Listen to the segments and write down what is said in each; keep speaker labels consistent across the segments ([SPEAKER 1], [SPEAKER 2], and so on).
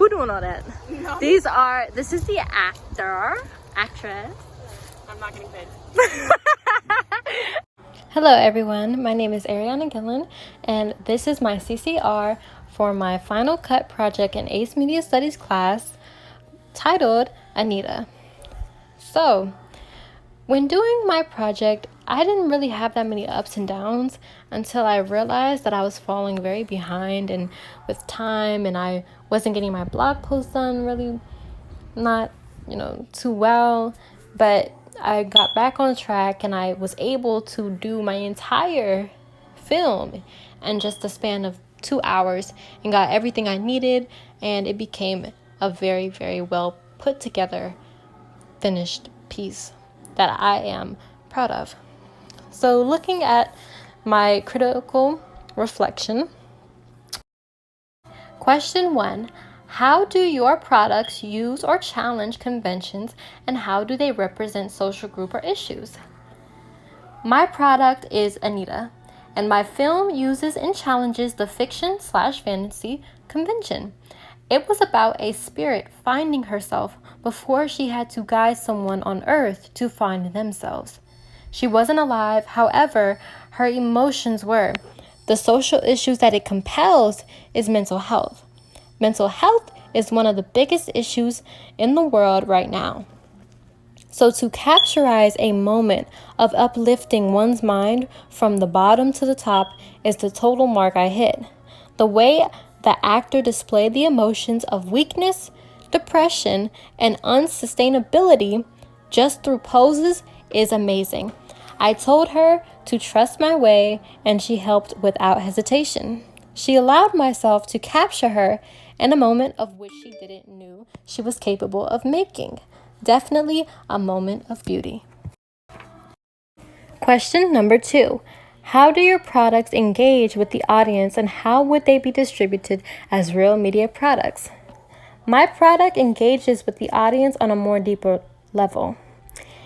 [SPEAKER 1] Who doing all that? No. This is the actress.
[SPEAKER 2] I'm not getting paid.
[SPEAKER 1] Hello everyone, my name is Aryanna Gilliland, and this is my CCR for my final cut project in AICE Media Studies class titled Anita. So, when doing my project, I didn't really have that many ups and downs until I realized that I was falling very behind and with time, and I wasn't getting my blog posts done really not, too well, but I got back on track and I was able to do my entire film in just a span of 2 hours and got everything I needed, and it became a very, very well put together finished piece that I am proud of. So looking at my critical reflection, question 1, how do your products use or challenge conventions, and how do they represent social group or issues? My product is Anita, and my film uses and challenges the fiction/fantasy convention. It was about a spirit finding herself before she had to guide someone on Earth to find themselves. She wasn't alive, however, her emotions were. The social issues that it compels is mental health. Mental health is one of the biggest issues in the world right now. So to capturize a moment of uplifting one's mind from the bottom to the top is the total mark I hit. The way the actor displayed the emotions of weakness, depression, and unsustainability just through poses is amazing. I told her to trust my way, and she helped without hesitation. She allowed myself to capture her in a moment of which she didn't know she was capable of making. Definitely a moment of beauty. Question number 2. How do your products engage with the audience, and how would they be distributed as real media products? My product engages with the audience on a more deeper level.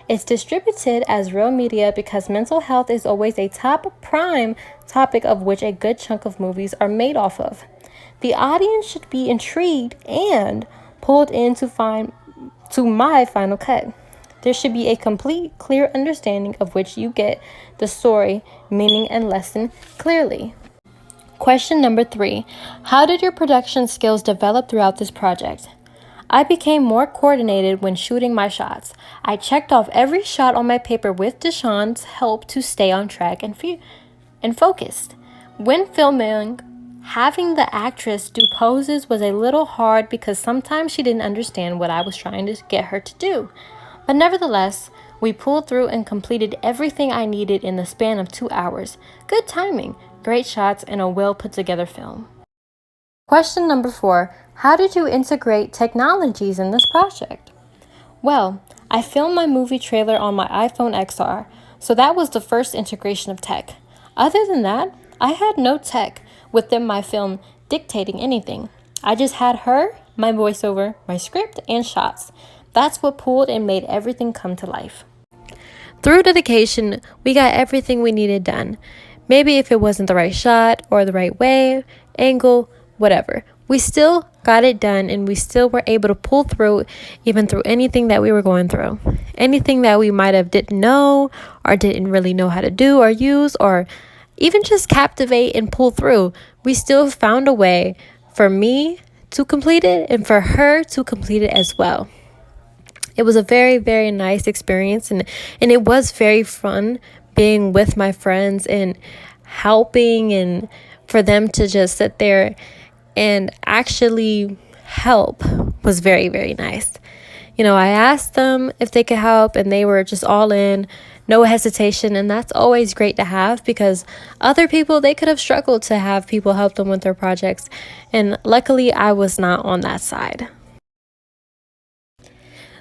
[SPEAKER 1] It's distributed as real media because mental health is always a top prime topic of which a good chunk of movies are made off of. The audience should be intrigued and pulled in to my final cut. There should be a complete, clear understanding of which you get the story, meaning, and lesson clearly. Question number 3. How did your production skills develop throughout this project? I became more coordinated when shooting my shots. I checked off every shot on my paper with Deshawn's help to stay on track and focused. When filming, having the actress do poses was a little hard because sometimes she didn't understand what I was trying to get her to do. But nevertheless, we pulled through and completed everything I needed in the span of 2 hours. Good timing, great shots, and a well put together film. Question number 4. How did you integrate technologies in this project? Well, I filmed my movie trailer on my iPhone XR, so that was the first integration of tech. Other than that, I had no tech within my film dictating anything. I just had her, my voiceover, my script, and shots. That's what pulled and made everything come to life. Through dedication, we got everything we needed done. Maybe if it wasn't the right shot or the right way, angle, whatever. We still got it done, and we still were able to pull through even through anything that we were going through. Anything that we might have didn't know or didn't really know how to do or use, or even just captivate and pull through, we still found a way for me to complete it and for her to complete it as well. It was a very, very nice experience, and it was very fun being with my friends and helping, and for them to just sit there and actually help was very, very nice. I asked them if they could help, and they were just all in, no hesitation, and that's always great to have, because other people, they could have struggled to have people help them with their projects, and luckily I was not on that side.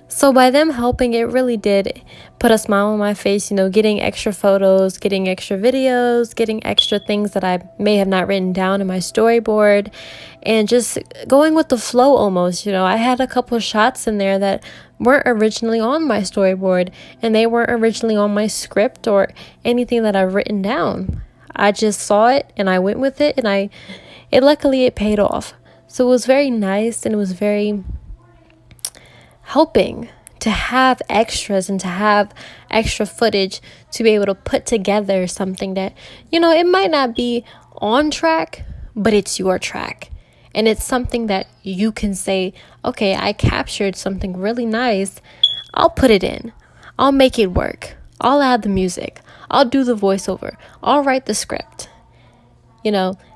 [SPEAKER 1] So by them helping, it really did put a smile on my face, getting extra photos, getting extra videos, getting extra things that I may have not written down in my storyboard, and just going with the flow almost. I had a couple of shots in there that weren't originally on my storyboard, and they weren't originally on my script or anything that I've written down. I just saw it and I went with it, and luckily it paid off. So it was very nice, and it was very helping to have extras and to have extra footage to be able to put together something that, it might not be on track, but it's your track. And it's something that you can say, okay, I captured something really nice. I'll put it in. I'll make it work. I'll add the music. I'll do the voiceover. I'll write the script.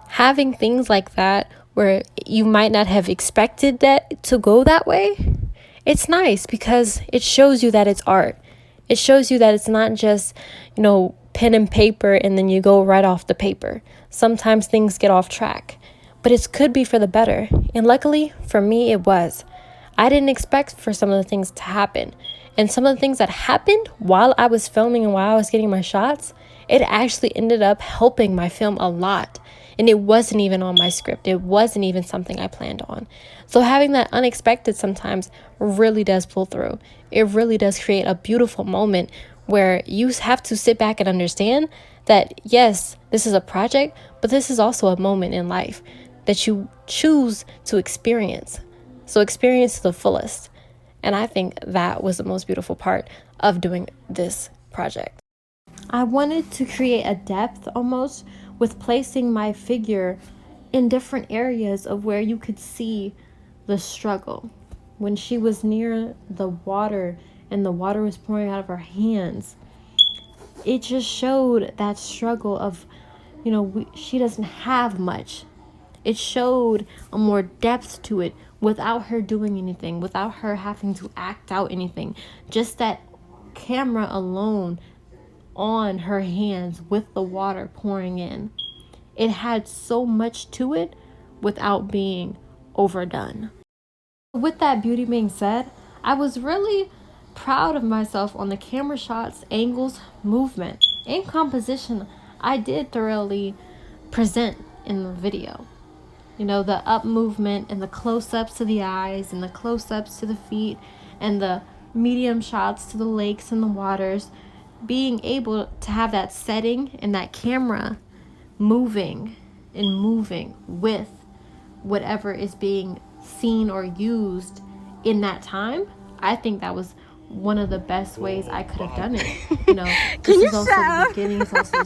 [SPEAKER 1] Having things like that where you might not have expected that to go that way, it's nice because it shows you that it's art. It shows you that it's not just, pen and paper and then you go right off the paper. Sometimes things get off track, but it could be for the better. And luckily for me, it was. I didn't expect for some of the things to happen. And some of the things that happened while I was filming and while I was getting my shots, it actually ended up helping my film a lot. And it wasn't even on my script. It wasn't even something I planned on. So having that unexpected sometimes really does pull through. It really does create a beautiful moment where you have to sit back and understand that, yes, this is a project, but this is also a moment in life that you choose to experience. So experience to the fullest. And I think that was the most beautiful part of doing this project. I wanted to create a depth almost with placing my figure in different areas of where you could see the struggle. When she was near the water and the water was pouring out of her hands, it just showed that struggle of, she doesn't have much. It showed a more depth to it without her doing anything, without her having to act out anything. Just that camera alone on her hands with the water pouring in. It had so much to it without being overdone. With that beauty being said, I was really proud of myself on the camera shots, angles, movement, and composition. I did thoroughly present in the video. The up movement and the close-ups to the eyes and the close-ups to the feet and the medium shots to the lakes and the waters. Being able to have that setting and that camera moving with whatever is being seen or used in that time, I think that was one of the best ways I could have done it. This is also the beginning, it's also the